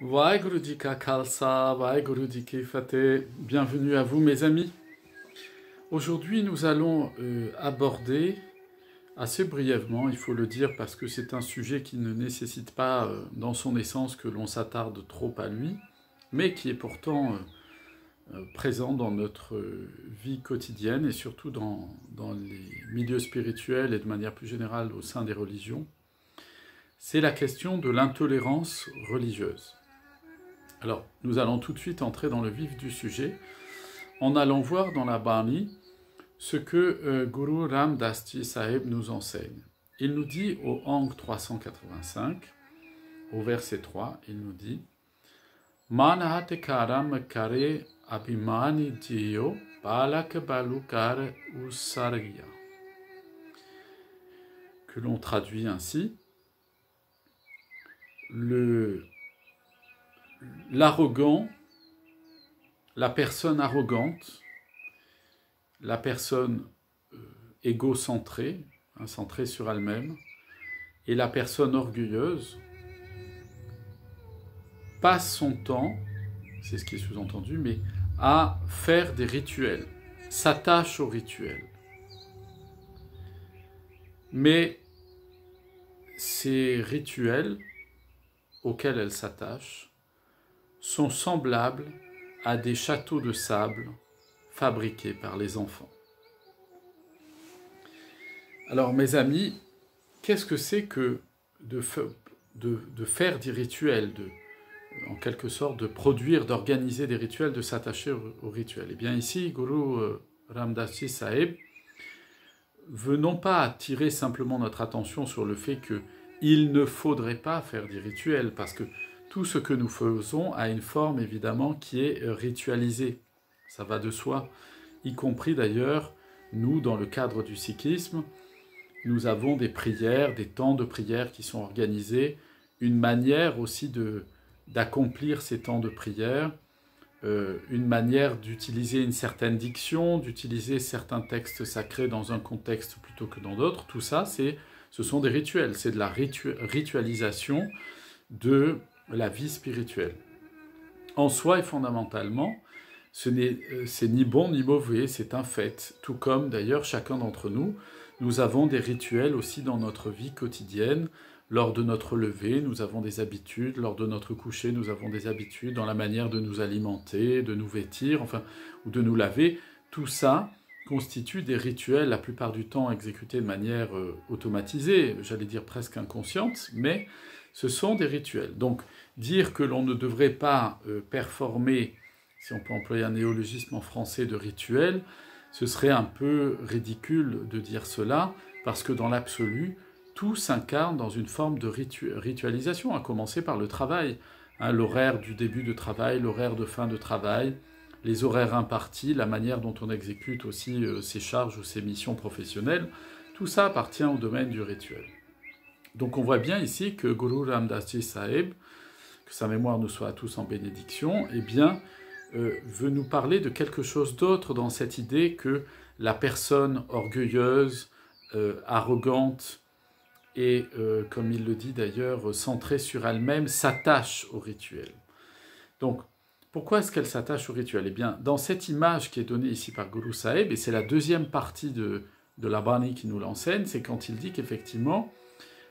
Waheguru Ji Ka Khalsa, Waheguru Ji Ki Fateh. Bienvenue à vous mes amis. Aujourd'hui nous allons aborder, assez brièvement il faut le dire parce que c'est un sujet qui ne nécessite pas dans son essence que l'on s'attarde trop à lui, mais qui est pourtant présent dans notre vie quotidienne et surtout dans les milieux spirituels et de manière plus générale au sein des religions. C'est la question de l'intolérance religieuse. Alors, nous allons tout de suite entrer dans le vif du sujet en allant voir dans la Bani ce que Guru Ram Das Ji Sahib nous enseigne. Il nous dit au Ang 385, au verset 3, il nous dit Manahate karam kare abhimani jiyo balak balukar usarya, que l'on traduit ainsi l'arrogant, la personne arrogante, la personne égocentrée, centrée sur elle-même, et la personne orgueilleuse passe son temps, c'est ce qui est sous-entendu, mais à faire des rituels, s'attache aux rituels. Mais ces rituels auxquels elle s'attache sont semblables à des châteaux de sable fabriqués par les enfants. Alors mes amis, qu'est-ce que c'est que de faire des rituels, en quelque sorte de produire, d'organiser des rituels, de s'attacher aux rituels? Eh bien ici, Guru Ram Das Ji Sahib veut non pas attirer simplement notre attention sur le fait qu'il ne faudrait pas faire des rituels, parce que tout ce que nous faisons a une forme évidemment qui est ritualisée. Ça va de soi, y compris d'ailleurs, nous, dans le cadre du sikhisme, nous avons des prières, des temps de prière qui sont organisés, une manière aussi d'accomplir ces temps de prière, une manière d'utiliser une certaine diction, d'utiliser certains textes sacrés dans un contexte plutôt que dans d'autres. Tout ça, ce sont des rituels, c'est de la ritualisation de la vie spirituelle. En soi et fondamentalement, c'est ni bon ni mauvais, c'est un fait. Tout comme d'ailleurs chacun d'entre nous, nous avons des rituels aussi dans notre vie quotidienne. Lors de notre lever, nous avons des habitudes. Lors de notre coucher, nous avons des habitudes dans la manière de nous alimenter, de nous vêtir, enfin, ou de nous laver. Tout ça constitue des rituels, la plupart du temps exécutés de manière automatisée, j'allais dire presque inconsciente, mais ce sont des rituels. Donc, dire que l'on ne devrait pas performer, si on peut employer un néologisme en français, de rituel, ce serait un peu ridicule de dire cela, parce que dans l'absolu, tout s'incarne dans une forme de ritualisation, à commencer par le travail. L'horaire du début de travail, l'horaire de fin de travail, les horaires impartis, la manière dont on exécute aussi ses charges ou ses missions professionnelles, tout ça appartient au domaine du rituel. Donc on voit bien ici que Guru Ram Das Ji Sahib, que sa mémoire nous soit à tous en bénédiction, eh bien, veut nous parler de quelque chose d'autre dans cette idée que la personne orgueilleuse, arrogante et, comme il le dit d'ailleurs, centrée sur elle-même, s'attache au rituel. Donc, pourquoi est-ce qu'elle s'attache au rituel? Eh bien, dans cette image qui est donnée ici par Guru Sahib, et c'est la deuxième partie de la Bani qui nous l'enseigne, c'est quand il dit qu'effectivement,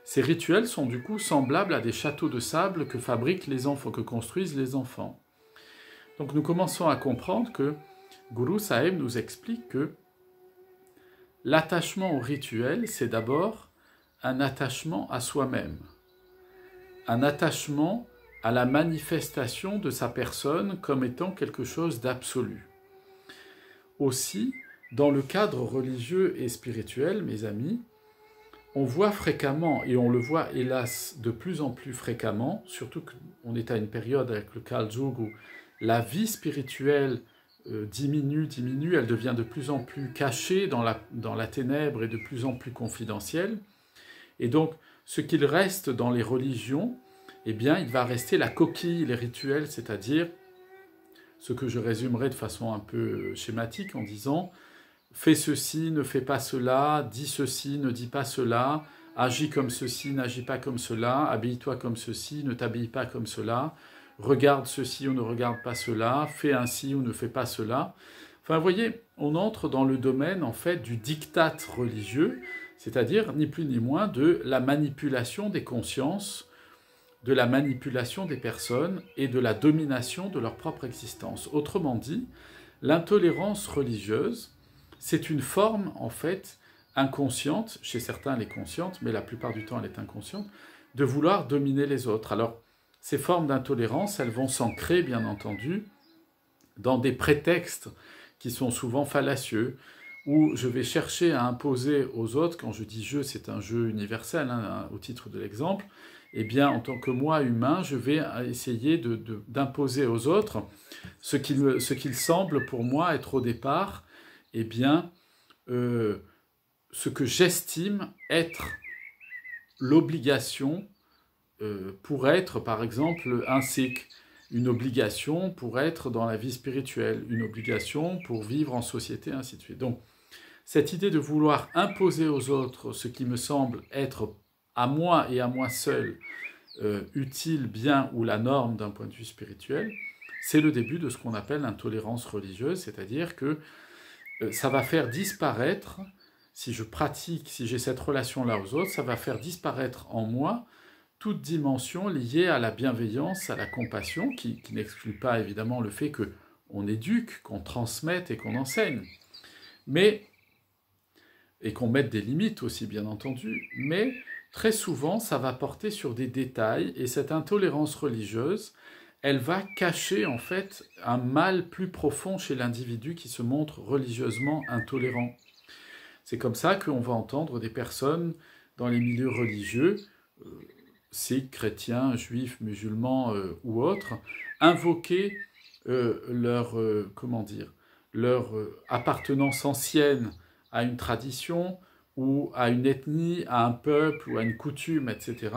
ces rituels sont du coup semblables à des châteaux de sable que fabriquent les enfants, que construisent les enfants. Donc nous commençons à comprendre que Guru Sahib nous explique que l'attachement au rituel, c'est d'abord un attachement à soi-même, un attachement à la manifestation de sa personne comme étant quelque chose d'absolu. Aussi, dans le cadre religieux et spirituel, mes amis, on voit fréquemment, et on le voit hélas de plus en plus fréquemment, surtout qu'on est à une période avec le Kal Yuga où la vie spirituelle diminue, elle devient de plus en plus cachée dans la ténèbre et de plus en plus confidentielle. Et donc, ce qu'il reste dans les religions, eh bien, il va rester la coquille, les rituels, c'est-à-dire ce que je résumerai de façon un peu schématique en disant « fais ceci, ne fais pas cela, dis ceci, ne dis pas cela, agis comme ceci, n'agis pas comme cela, habille-toi comme ceci, ne t'habille pas comme cela, regarde ceci ou ne regarde pas cela, fais ainsi ou ne fais pas cela. Enfin, vous voyez, on entre dans le domaine, en fait, du diktat religieux, c'est-à-dire, ni plus ni moins, de la manipulation des consciences, de la manipulation des personnes et de la domination de leur propre existence. Autrement dit, l'intolérance religieuse, c'est une forme, en fait, inconsciente, chez certains elle est consciente, mais la plupart du temps elle est inconsciente, de vouloir dominer les autres. Alors, ces formes d'intolérance, elles vont s'ancrer, bien entendu, dans des prétextes qui sont souvent fallacieux, où je vais chercher à imposer aux autres, quand je dis jeu, c'est un jeu universel, hein, au titre de l'exemple, eh bien, en tant que moi humain, je vais essayer d'imposer aux autres ce qu'il semble pour moi être au départ, eh bien, ce que j'estime être l'obligation pour être, par exemple, un sikh, une obligation pour être dans la vie spirituelle, une obligation pour vivre en société, ainsi de suite. Donc, cette idée de vouloir imposer aux autres ce qui me semble être à moi et à moi seul utile, bien ou la norme d'un point de vue spirituel, c'est le début de ce qu'on appelle l'intolérance religieuse, c'est-à-dire que ça va faire disparaître, si je pratique, si j'ai cette relation-là aux autres, ça va faire disparaître en moi toute dimension liée à la bienveillance, à la compassion, qui n'exclut pas évidemment le fait qu'on éduque, qu'on transmette et qu'on enseigne, et qu'on mette des limites aussi, bien entendu, mais très souvent, ça va porter sur des détails, et cette intolérance religieuse, elle va cacher en fait un mal plus profond chez l'individu qui se montre religieusement intolérant. C'est comme ça qu'on va entendre des personnes dans les milieux religieux, sikhs, chrétiens, juifs, musulmans ou autres, invoquer leur appartenance ancienne à une tradition ou à une ethnie, à un peuple ou à une coutume, etc.,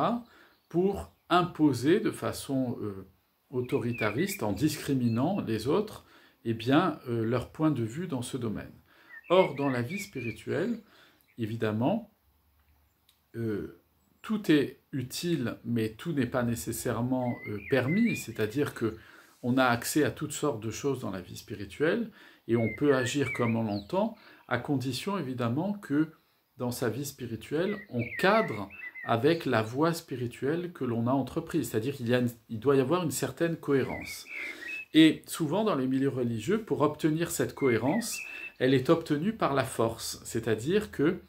pour imposer de façon autoritariste, en discriminant les autres, eh bien, leur point de vue dans ce domaine. Or, dans la vie spirituelle, évidemment, tout est utile, mais tout n'est pas nécessairement permis, c'est-à-dire que on a accès à toutes sortes de choses dans la vie spirituelle, et on peut agir comme on l'entend, à condition évidemment que dans sa vie spirituelle, on cadre avec la voie spirituelle que l'on a entreprise, c'est-à-dire qu'il doit y avoir une certaine cohérence. Et souvent dans les milieux religieux, pour obtenir cette cohérence, elle est obtenue par la force, c'est-à-dire que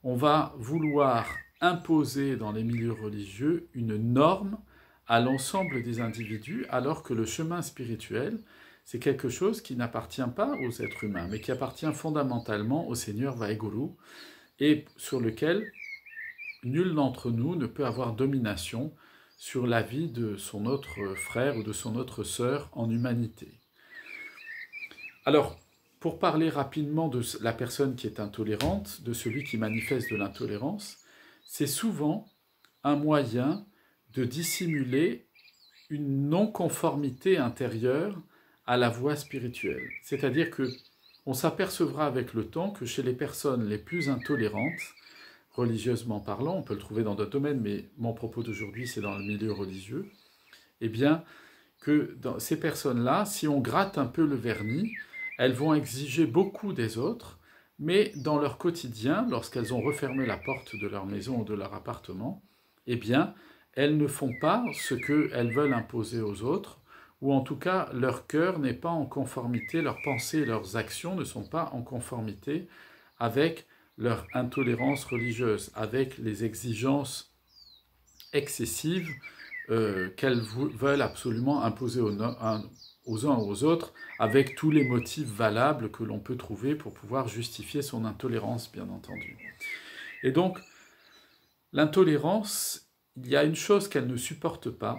on va vouloir imposer dans les milieux religieux une norme à l'ensemble des individus, alors que le chemin spirituel, c'est quelque chose qui n'appartient pas aux êtres humains, mais qui appartient fondamentalement au Seigneur Vaheguru, et sur lequel nul d'entre nous ne peut avoir domination sur la vie de son autre frère ou de son autre sœur en humanité. Alors, pour parler rapidement de la personne qui est intolérante, de celui qui manifeste de l'intolérance, c'est souvent un moyen de dissimuler une non-conformité intérieure à la voie spirituelle. C'est-à-dire que on s'apercevra avec le temps que chez les personnes les plus intolérantes, religieusement parlant, on peut le trouver dans d'autres domaines, mais mon propos d'aujourd'hui c'est dans le milieu religieux, eh bien que dans ces personnes-là, si on gratte un peu le vernis, elles vont exiger beaucoup des autres, mais dans leur quotidien, lorsqu'elles ont refermé la porte de leur maison ou de leur appartement, eh bien, elles ne font pas ce qu'elles veulent imposer aux autres, ou en tout cas, leur cœur n'est pas en conformité, leurs pensées et leurs actions ne sont pas en conformité avec leur intolérance religieuse, avec les exigences excessives qu'elles veulent absolument imposer aux uns ou aux autres, avec tous les motifs valables que l'on peut trouver pour pouvoir justifier son intolérance, bien entendu. Et donc, l'intolérance, il y a une chose qu'elle ne supporte pas,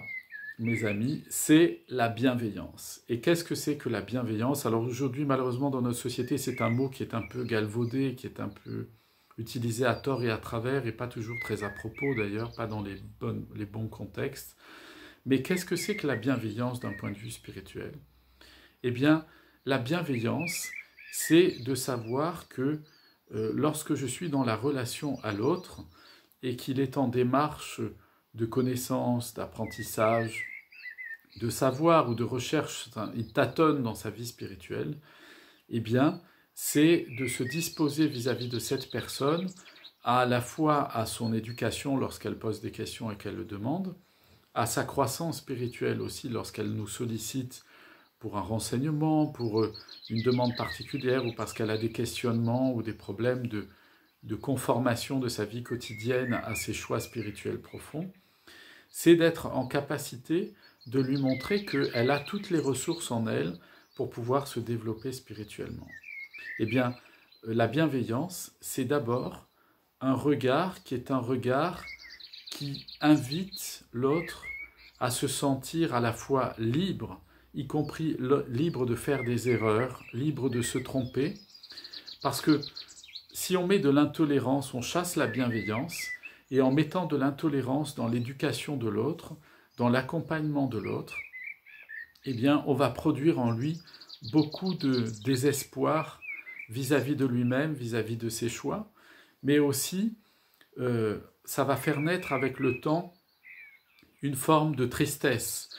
mes amis, c'est la bienveillance. Et qu'est-ce que c'est que la bienveillance? Alors aujourd'hui, malheureusement, dans notre société, c'est un mot qui est un peu galvaudé, qui est un peu utilisé à tort et à travers, et pas toujours très à propos d'ailleurs, pas dans les bons contextes. Mais qu'est-ce que c'est que la bienveillance d'un point de vue spirituel? Eh bien, la bienveillance, c'est de savoir que lorsque je suis dans la relation à l'autre, et qu'il est en démarche de connaissance, d'apprentissage, de savoir ou de recherche, il tâtonne dans sa vie spirituelle, eh bien, c'est de se disposer vis-à-vis de cette personne, à la fois à son éducation lorsqu'elle pose des questions et qu'elle le demande, à sa croissance spirituelle aussi lorsqu'elle nous sollicite pour un renseignement, pour une demande particulière ou parce qu'elle a des questionnements ou des problèmes de conformation de sa vie quotidienne à ses choix spirituels profonds, c'est d'être en capacité de lui montrer qu'elle a toutes les ressources en elle pour pouvoir se développer spirituellement. Eh bien, la bienveillance, c'est d'abord un regard qui est un regard qui invite l'autre à se sentir à la fois libre, y compris libre de faire des erreurs, libre de se tromper, parce que si on met de l'intolérance, on chasse la bienveillance, et en mettant de l'intolérance dans l'éducation de l'autre, dans l'accompagnement de l'autre, eh bien, on va produire en lui beaucoup de désespoir vis-à-vis de lui-même, vis-à-vis de ses choix, mais aussi, ça va faire naître avec le temps une forme de tristesse,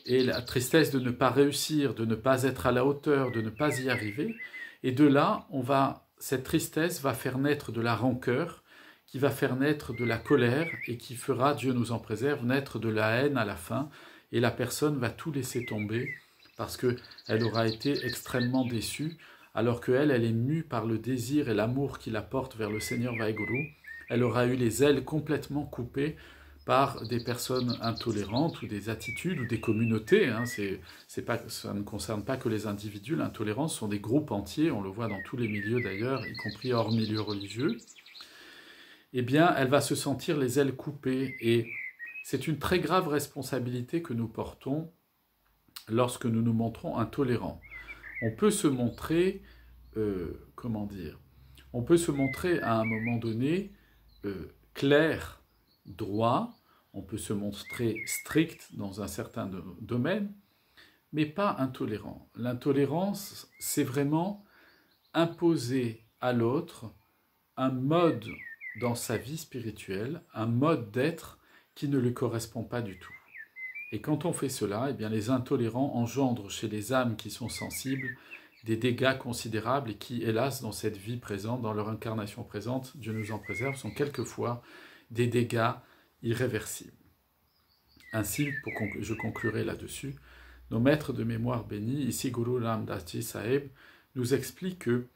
et la tristesse de ne pas réussir, de ne pas être à la hauteur, de ne pas y arriver, et de là, cette tristesse va faire naître de la rancœur, qui va faire naître de la colère, et qui fera, Dieu nous en préserve, naître de la haine à la fin, et la personne va tout laisser tomber, parce qu'elle aura été extrêmement déçue, alors qu'elle est mue par le désir et l'amour qui la porte vers le Seigneur Vaheguru. Elle aura eu les ailes complètement coupées par des personnes intolérantes ou des attitudes ou des communautés. Ça ne concerne pas que les individus, l'intolérance sont des groupes entiers, on le voit dans tous les milieux d'ailleurs, y compris hors milieu religieux. Eh bien, elle va se sentir les ailes coupées et c'est une très grave responsabilité que nous portons lorsque nous nous montrons intolérants. On peut se montrer, on peut se montrer à un moment donné clair, droit, on peut se montrer strict dans un certain domaine, mais pas intolérant. L'intolérance, c'est vraiment imposer à l'autre un mode dans sa vie spirituelle, un mode d'être qui ne lui correspond pas du tout. Et quand on fait cela, eh bien les intolérants engendrent chez les âmes qui sont sensibles des dégâts considérables et qui, hélas, dans cette vie présente, dans leur incarnation présente, Dieu nous en préserve, sont quelquefois des dégâts irréversibles. Ainsi, je conclurai là-dessus, nos maîtres de mémoire bénis, ici Guru Ram Das Ji Sahib, nous expliquent que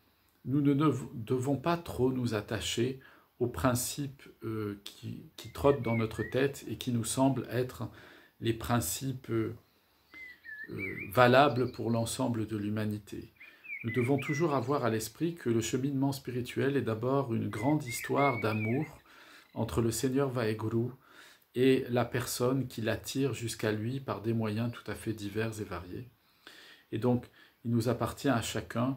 nous ne devons pas trop nous attacher aux principes qui trottent dans notre tête et qui nous semblent être les principes valables pour l'ensemble de l'humanité. Nous devons toujours avoir à l'esprit que le cheminement spirituel est d'abord une grande histoire d'amour entre le Seigneur Vaheguru et la personne qui l'attire jusqu'à lui par des moyens tout à fait divers et variés. Et donc, il nous appartient à chacun,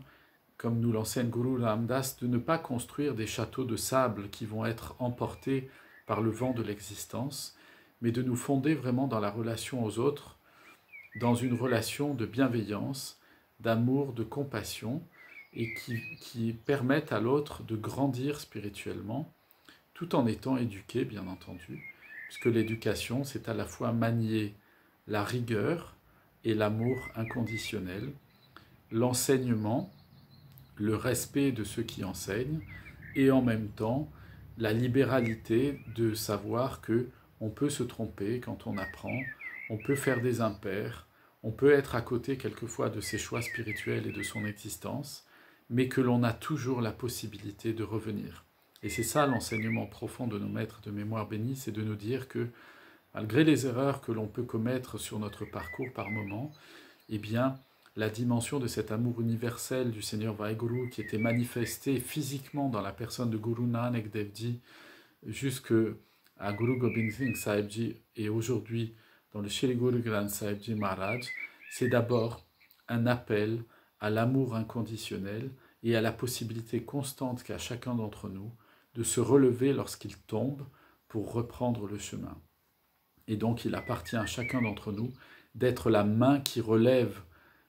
comme nous l'enseigne Guru Ram Das, de ne pas construire des châteaux de sable qui vont être emportés par le vent de l'existence, mais de nous fonder vraiment dans la relation aux autres, dans une relation de bienveillance, d'amour, de compassion, et qui permettent à l'autre de grandir spirituellement, tout en étant éduqué, bien entendu, puisque l'éducation, c'est à la fois manier la rigueur et l'amour inconditionnel, l'enseignement, le respect de ceux qui enseignent, et en même temps, la libéralité de savoir que on peut se tromper quand on apprend, on peut faire des impairs, on peut être à côté quelquefois de ses choix spirituels et de son existence, mais que l'on a toujours la possibilité de revenir. Et c'est ça l'enseignement profond de nos maîtres de mémoire bénis, c'est de nous dire que malgré les erreurs que l'on peut commettre sur notre parcours par moment, eh bien, la dimension de cet amour universel du Seigneur Vaheguru qui était manifesté physiquement dans la personne de Guru Nanak Dev Ji jusqu'à Guru Gobind Singh Sahib Ji et aujourd'hui dans le Shri Guru Granth Sahib Ji Maharaj, c'est d'abord un appel à l'amour inconditionnel et à la possibilité constante qu'a chacun d'entre nous de se relever lorsqu'il tombe pour reprendre le chemin. Et donc il appartient à chacun d'entre nous d'être la main qui relève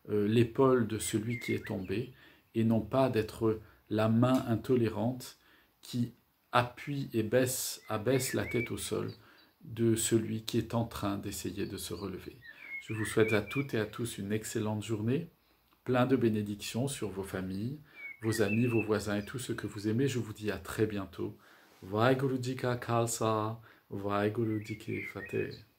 l'épaule de celui qui est tombé et non pas d'être la main intolérante qui appuie et abaisse la tête au sol de celui qui est en train d'essayer de se relever. Je vous souhaite à toutes et à tous une excellente journée, plein de bénédictions sur vos familles, vos amis, vos voisins et tous ceux que vous aimez. Je vous dis à très bientôt. Vaheguru Ji Ka Khalsa, Vaheguru Ji Ki Fateh.